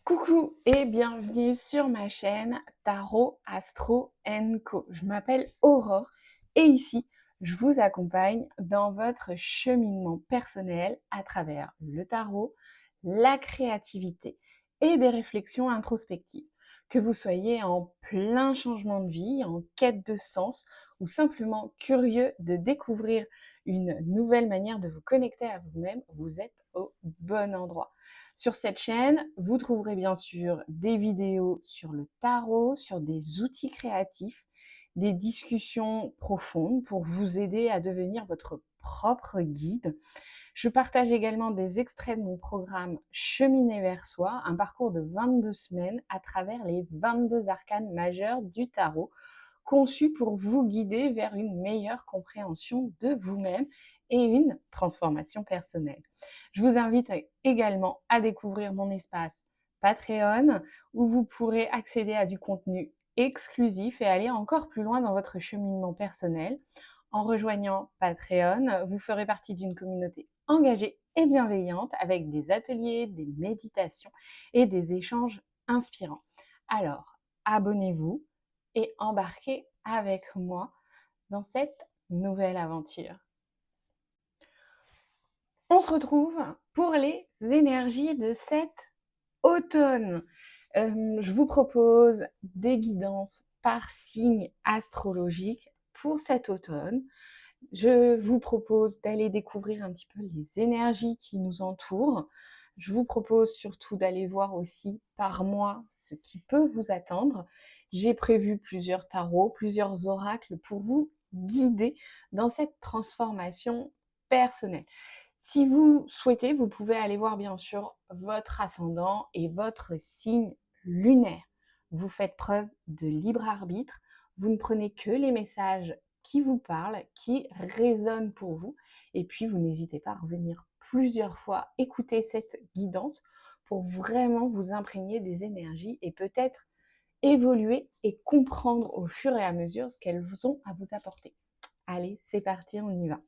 Coucou et bienvenue sur ma chaîne Tarot Astro Co. Je m'appelle Aurore et ici, je vous accompagne dans votre cheminement personnel à travers le tarot, la créativité et des réflexions introspectives. Que vous soyez en plein changement de vie, en quête de sens ou simplement curieux de découvrir une nouvelle manière de vous connecter à vous-même, vous êtes au bon endroit. Sur cette chaîne, vous trouverez bien sûr des vidéos sur le tarot, sur des outils créatifs, des discussions profondes pour vous aider à devenir votre propre guide. Je partage également des extraits de mon programme Cheminer vers soi, un parcours de 22 semaines à travers les 22 arcanes majeures du tarot, conçu pour vous guider vers une meilleure compréhension de vous-même et une transformation personnelle. Je vous invite également à découvrir mon espace Patreon, où vous pourrez accéder à du contenu exclusif et aller encore plus loin dans votre cheminement personnel. En rejoignant Patreon, vous ferez partie d'une communauté engagée et bienveillante avec des ateliers, des méditations et des échanges inspirants. Alors, abonnez-vous et embarquez avec moi dans cette nouvelle aventure. On se retrouve pour les énergies de cet automne. Je vous propose des guidances par signe astrologique pour cet automne. Je vous propose d'aller découvrir un petit peu les énergies qui nous entourent. Je vous propose surtout d'aller voir aussi par mois ce qui peut vous attendre. J'ai prévu plusieurs tarots, plusieurs oracles pour vous guider dans cette transformation personnelle. Si vous souhaitez, vous pouvez aller voir bien sûr votre ascendant et votre signe lunaire. Vous faites preuve de libre arbitre. Vous ne prenez que les messages qui vous parlent, qui résonnent pour vous. Et puis, vous n'hésitez pas à revenir plusieurs fois, écouter cette guidance pour vraiment vous imprégner des énergies et peut-être évoluer et comprendre au fur et à mesure ce qu'elles ont à vous apporter. Allez, c'est parti, on y va.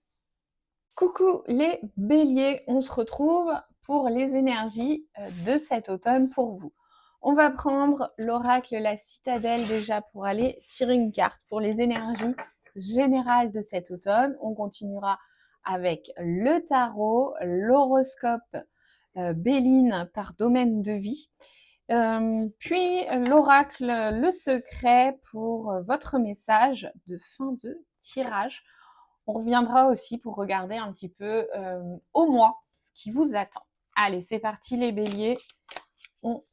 Coucou les béliers, on se retrouve pour les énergies de cet automne pour vous. On va prendre l'oracle La Citadelle déjà pour aller tirer une carte pour les énergies générales de cet automne. On continuera avec le tarot, l'horoscope Béline par domaine de vie. Puis l'oracle Le Secret pour votre message de fin de tirage. On reviendra aussi pour regarder un petit peu au mois ce qui vous attend. Allez, c'est parti les béliers. On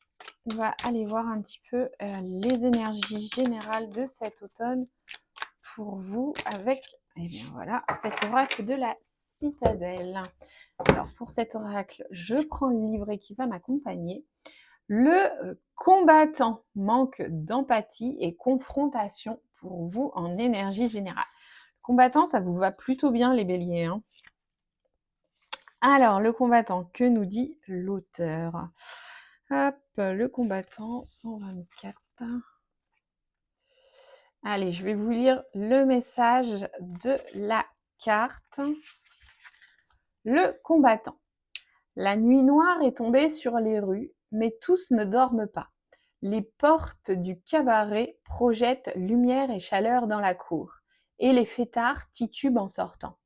va aller voir un petit peu les énergies générales de cet automne pour vous avec, eh bien voilà, cet oracle de la citadelle. Alors pour cet oracle, je prends le livret qui va m'accompagner. Le combattant, manque d'empathie et confrontation pour vous en énergie générale. Combattant, ça vous va plutôt bien les béliers. Hein. Alors, le combattant, que nous dit l'auteur? Hop, le combattant, 124. Allez, je vais vous lire le message de la carte. Le combattant. La nuit noire est tombée sur les rues, mais tous ne dorment pas. Les portes du cabaret projettent lumière et chaleur dans la cour, et les fêtards titubent en sortant.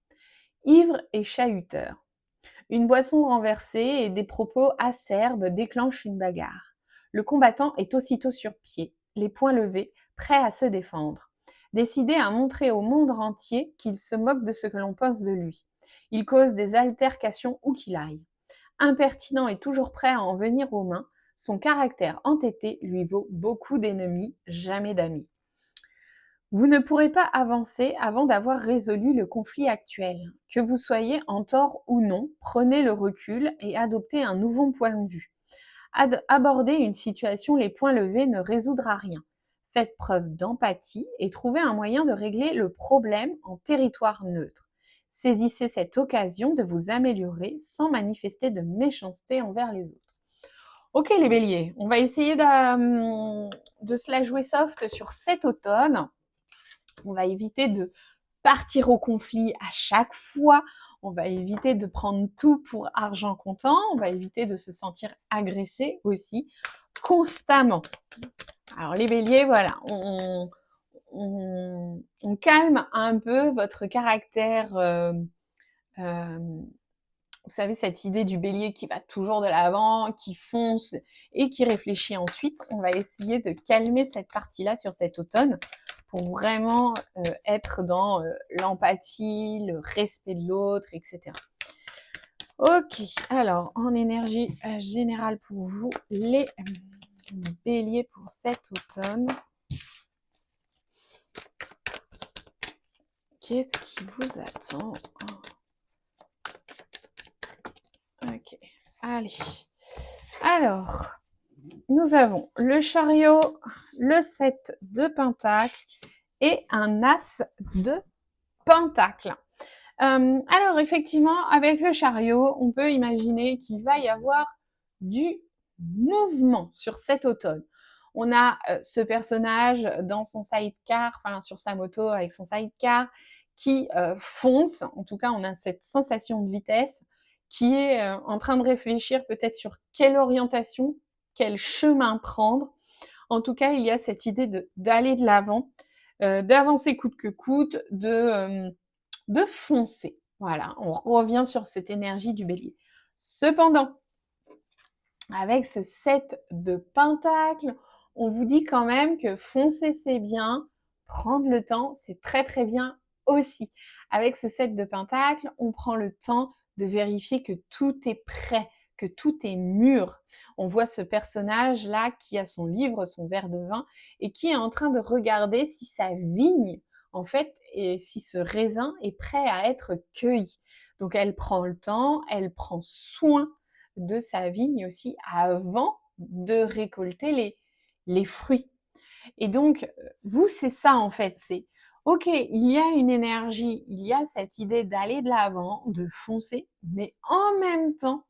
Ivres et chahuteurs. Une boisson renversée et des propos acerbes déclenchent une bagarre. Le combattant est aussitôt sur pied, les poings levés, prêt à se défendre. Décidé à montrer au monde entier qu'il se moque de ce que l'on pense de lui. Il cause des altercations où qu'il aille. Impertinent et toujours prêt à en venir aux mains, son caractère entêté lui vaut beaucoup d'ennemis, jamais d'amis. Vous ne pourrez pas avancer avant d'avoir résolu le conflit actuel. Que vous soyez en tort ou non, prenez le recul et adoptez un nouveau point de vue. Aborder une situation les poings levés ne résoudra rien. Faites preuve d'empathie et trouvez un moyen de régler le problème en territoire neutre. Saisissez cette occasion de vous améliorer sans manifester de méchanceté envers les autres. Ok les béliers, on va essayer de se la jouer soft sur cet automne. On va éviter de partir au conflit à chaque fois. On va éviter de prendre tout pour argent comptant. On va éviter de se sentir agressé aussi constamment. Alors les béliers, voilà, on calme un peu votre caractère, vous savez, cette idée du bélier qui va toujours de l'avant, qui fonce et qui réfléchit ensuite. On va essayer de calmer cette partie-là sur cet automne pour vraiment être dans l'empathie, le respect de l'autre, etc. Ok, alors en énergie générale pour vous, les béliers pour cet automne. Qu'est-ce qui vous attend? Ok, allez. Alors, nous avons le chariot, le 7 de pentacles et un as de pentacles. Alors, effectivement, avec le chariot, on peut imaginer qu'il va y avoir du mouvement sur cet automne. On a ce personnage dans son sidecar, enfin sur sa moto avec son sidecar, qui fonce. En tout cas, on a cette sensation de vitesse qui est en train de réfléchir peut-être sur quelle orientation, quel chemin prendre. En tout cas, il y a cette idée d'aller de l'avant, d'avancer coûte que coûte, de foncer. Voilà, on revient sur cette énergie du bélier. Cependant, avec ce 7 de pentacles, on vous dit quand même que foncer c'est bien, prendre le temps c'est très très bien aussi. Avec ce 7 de pentacles, on prend le temps de vérifier que tout est prêt, que tout est mûr. On voit ce personnage là qui a son livre, son verre de vin et qui est en train de regarder si sa vigne en fait et si ce raisin est prêt à être cueilli. Donc elle prend le temps, elle prend soin de sa vigne aussi avant de récolter les fruits. Et donc, vous, c'est ça en fait, c'est ok, il y a une énergie, il y a cette idée d'aller de l'avant, de foncer, mais en même temps,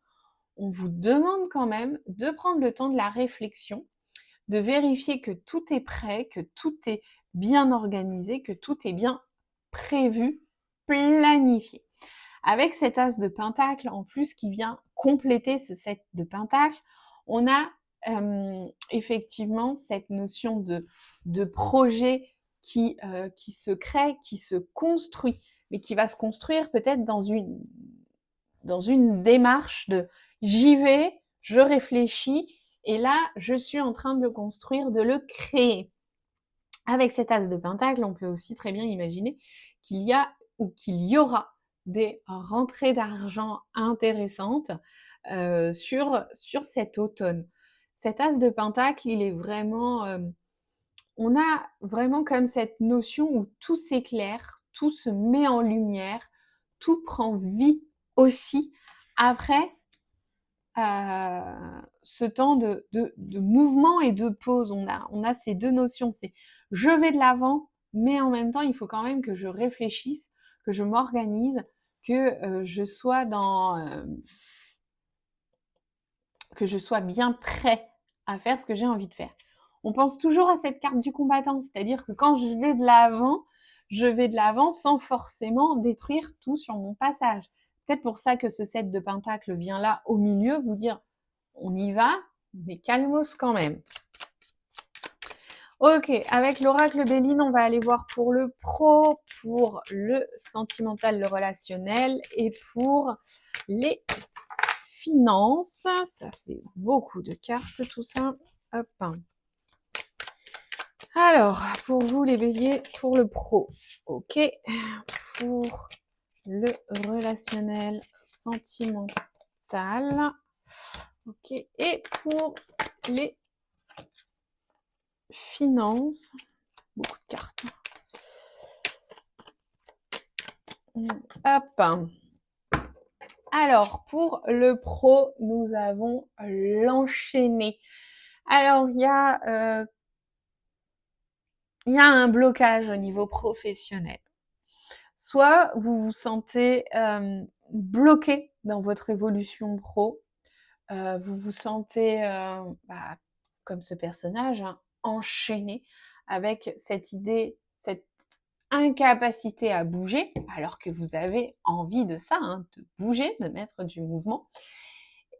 on vous demande quand même de prendre le temps de la réflexion, de vérifier que tout est prêt, que tout est bien organisé, que tout est bien prévu, planifié. Avec cet as de pentacle en plus qui vient compléter ce 7 de pentacle, on a effectivement cette notion de projet qui se crée, qui se construit, mais qui va se construire peut-être dans une démarche de j'y vais, je réfléchis, et là, je suis en train de le construire, de le créer. Avec cet as de pentacle, on peut aussi très bien imaginer qu'il y a ou qu'il y aura des rentrées d'argent intéressantes sur cet automne. Cet as de pentacle, il est vraiment... on a vraiment comme cette notion où tout s'éclaire, tout se met en lumière, tout prend vie aussi après ce temps de mouvement et de pause. On a ces deux notions, c'est je vais de l'avant, mais en même temps, il faut quand même que je réfléchisse, que je m'organise, que je sois que je sois bien prêt à faire ce que j'ai envie de faire. On pense toujours à cette carte du combattant, c'est-à-dire que quand je vais de l'avant sans forcément détruire tout sur mon passage. Peut-être pour ça que ce 7 de pentacle vient là au milieu, vous dire on y va, mais calmos quand même. Ok, avec l'oracle Béline, on va aller voir pour le pro, pour le sentimental, le relationnel et pour les finances. Ça fait beaucoup de cartes tout ça. Hop. Alors, pour vous les béliers, pour le pro. Ok. Pour le relationnel sentimental. Ok. Et pour les finances. Beaucoup de cartes. Hop. Alors, pour le pro, nous avons l'enchaîné. Alors, il y a un blocage au niveau professionnel. Soit vous vous sentez bloqué dans votre évolution pro, vous vous sentez comme ce personnage, hein, enchaîné avec cette idée, cette incapacité à bouger, alors que vous avez envie de ça, hein, de bouger, de mettre du mouvement.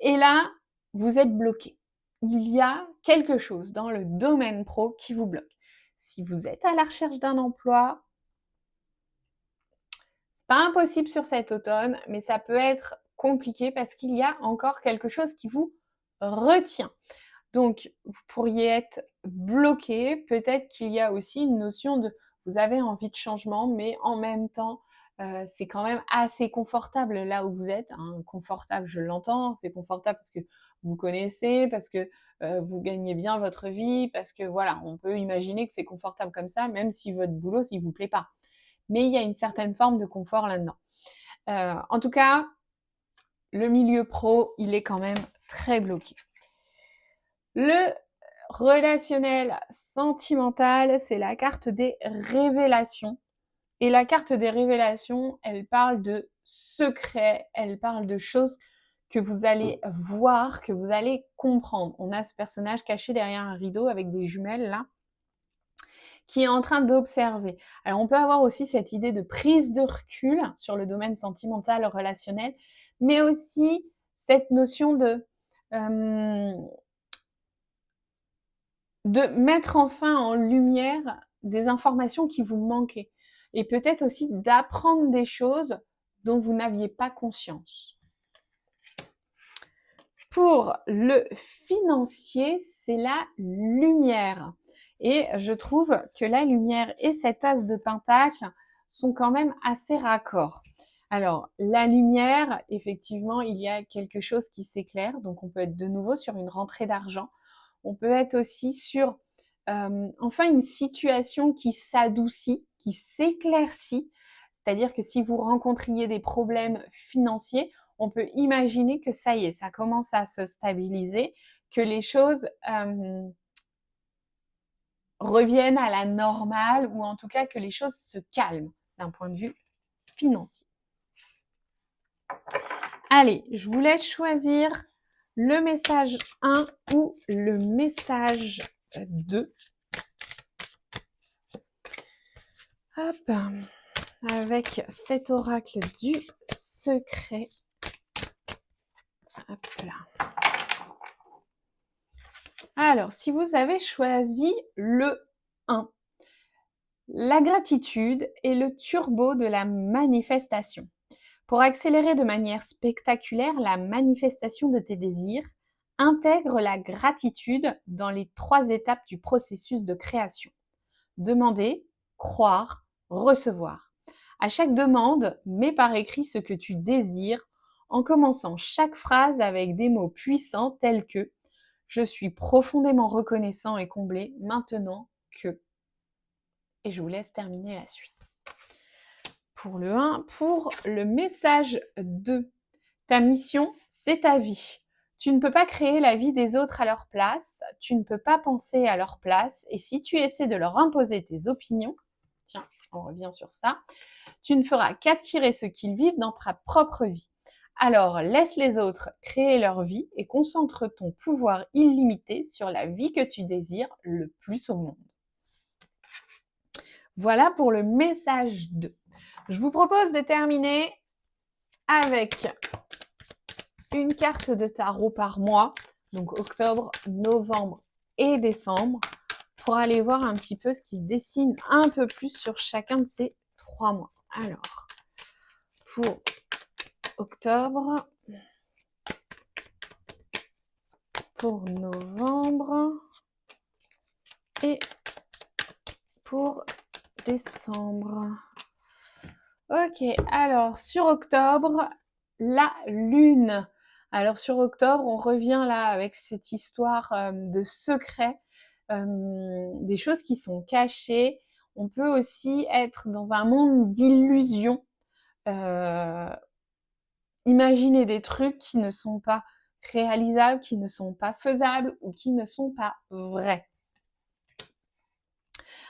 Et là, vous êtes bloqué. il y a quelque chose dans le domaine pro qui vous bloque. Si vous êtes à la recherche d'un emploi, c'est pas impossible sur cet automne, mais ça peut être compliqué parce qu'il y a encore quelque chose qui vous retient. Donc, vous pourriez être bloqué. Peut-être qu'il y a aussi une notion de vous avez envie de changement, mais en même temps, c'est quand même assez confortable là où vous êtes. Hein. Confortable, je l'entends, c'est confortable parce que vous connaissez, parce que vous gagnez bien votre vie, parce que voilà, on peut imaginer que c'est confortable comme ça, même si votre boulot, s'il vous plaît pas. Mais il y a une certaine forme de confort là-dedans. En tout cas, le milieu pro, il est quand même très bloqué. Le relationnel sentimental, c'est la carte des révélations. Et la carte des révélations, elle parle de secrets, elle parle de choses que vous allez voir, que vous allez comprendre. On a ce personnage caché derrière un rideau avec des jumelles là, qui est en train d'observer. Alors on peut avoir aussi cette idée de prise de recul sur le domaine sentimental, relationnel, mais aussi cette notion de mettre enfin en lumière des informations qui vous manquaient et peut-être aussi d'apprendre des choses dont vous n'aviez pas conscience. Pour le financier, c'est la lumière. Et je trouve que la lumière et cet as de pentacle sont quand même assez raccords. Alors, la lumière, effectivement, il y a quelque chose qui s'éclaire. Donc, on peut être de nouveau sur une rentrée d'argent. On peut être aussi sur enfin une situation qui s'adoucit, qui s'éclaircit. C'est-à-dire que si vous rencontriez des problèmes financiers, on peut imaginer que ça y est, ça commence à se stabiliser, que les choses reviennent à la normale ou en tout cas que les choses se calment d'un point de vue financier. Allez, je vous laisse choisir le message 1 ou le message 2. Hop, avec cet oracle du secret. Hop là. Alors, si vous avez choisi le 1, la gratitude est le turbo de la manifestation. Pour accélérer de manière spectaculaire la manifestation de tes désirs, intègre la gratitude dans les 3 étapes du processus de création. Demander, croire, recevoir. À chaque demande, mets par écrit ce que tu désires en commençant chaque phrase avec des mots puissants tels que « Je suis profondément reconnaissant et comblé maintenant que… » Et je vous laisse terminer la suite. Pour le 1, pour le message 2. Ta mission, c'est ta vie. Tu ne peux pas créer la vie des autres à leur place, tu ne peux pas penser à leur place, et si tu essaies de leur imposer tes opinions, tiens, on revient sur ça, tu ne feras qu'attirer ce qu'ils vivent dans ta propre vie. Alors, laisse les autres créer leur vie et concentre ton pouvoir illimité sur la vie que tu désires le plus au monde. Voilà pour le message 2. Je vous propose de terminer avec une carte de tarot par mois, donc octobre, novembre et décembre, pour aller voir un petit peu ce qui se dessine un peu plus sur chacun de ces 3 mois. Alors, pour octobre, pour novembre et pour décembre. Ok, alors sur octobre, la lune. Alors sur octobre, on revient là avec cette histoire de secret, des choses qui sont cachées. On peut aussi être dans un monde d'illusions, imaginer des trucs qui ne sont pas réalisables, qui ne sont pas faisables ou qui ne sont pas vrais.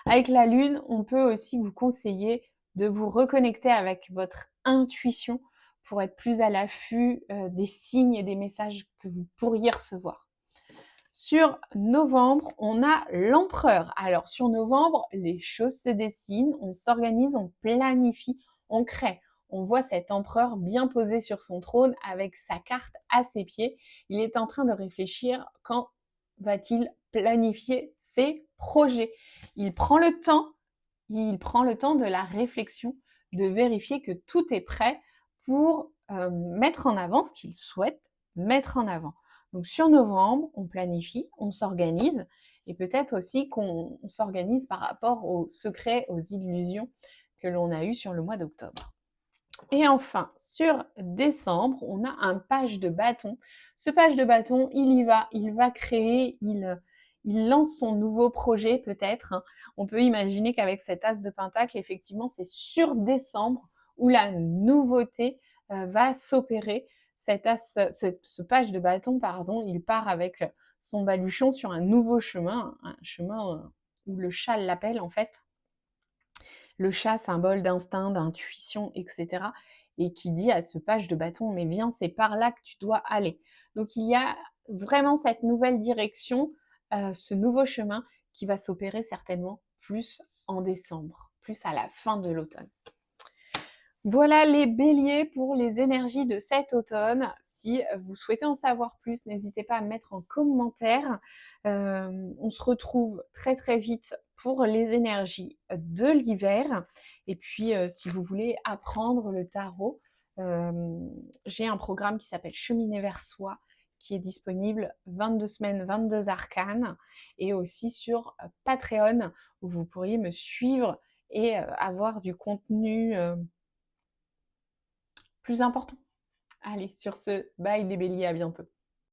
Avec la lune, on peut aussi vous conseiller de vous reconnecter avec votre intuition pour être plus à l'affût des signes et des messages que vous pourriez recevoir. Sur novembre, on a l'empereur. Alors sur novembre, les choses se dessinent, on s'organise, on planifie, on crée. On voit cet empereur bien posé sur son trône avec sa carte à ses pieds. Il est en train de réfléchir va-t-il planifier ses projets? Il prend le temps de la réflexion, de vérifier que tout est prêt pour mettre en avant ce qu'il souhaite mettre en avant. Donc sur novembre, on planifie, on s'organise, et peut-être aussi qu'on s'organise par rapport aux secrets, aux illusions que l'on a eues sur le mois d'octobre. Et enfin, sur décembre, on a un page de bâton. Ce page de bâton, il va créer, il lance son nouveau projet peut-être. On peut imaginer qu'avec cet as de pentacle, effectivement, c'est sur décembre où la nouveauté va s'opérer. Ce page de bâton, pardon, il part avec son baluchon sur un nouveau chemin, un chemin où le chat l'appelle en fait. Le chat, symbole d'instinct, d'intuition, etc. Et qui dit à ce page de bâton, mais viens, c'est par là que tu dois aller. Donc il y a vraiment cette nouvelle direction, ce nouveau chemin qui va s'opérer certainement plus en décembre, plus à la fin de l'automne. Voilà les béliers pour les énergies de cet automne. Si vous souhaitez en savoir plus, n'hésitez pas à me mettre en commentaire. On se retrouve très très vite pour les énergies de l'hiver. Et puis, si vous voulez apprendre le tarot, j'ai un programme qui s'appelle Cheminer vers soi, qui est disponible 22 semaines, 22 arcanes, et aussi sur Patreon, où vous pourriez me suivre et avoir du contenu plus important. Allez, sur ce, bye les béliers, à bientôt.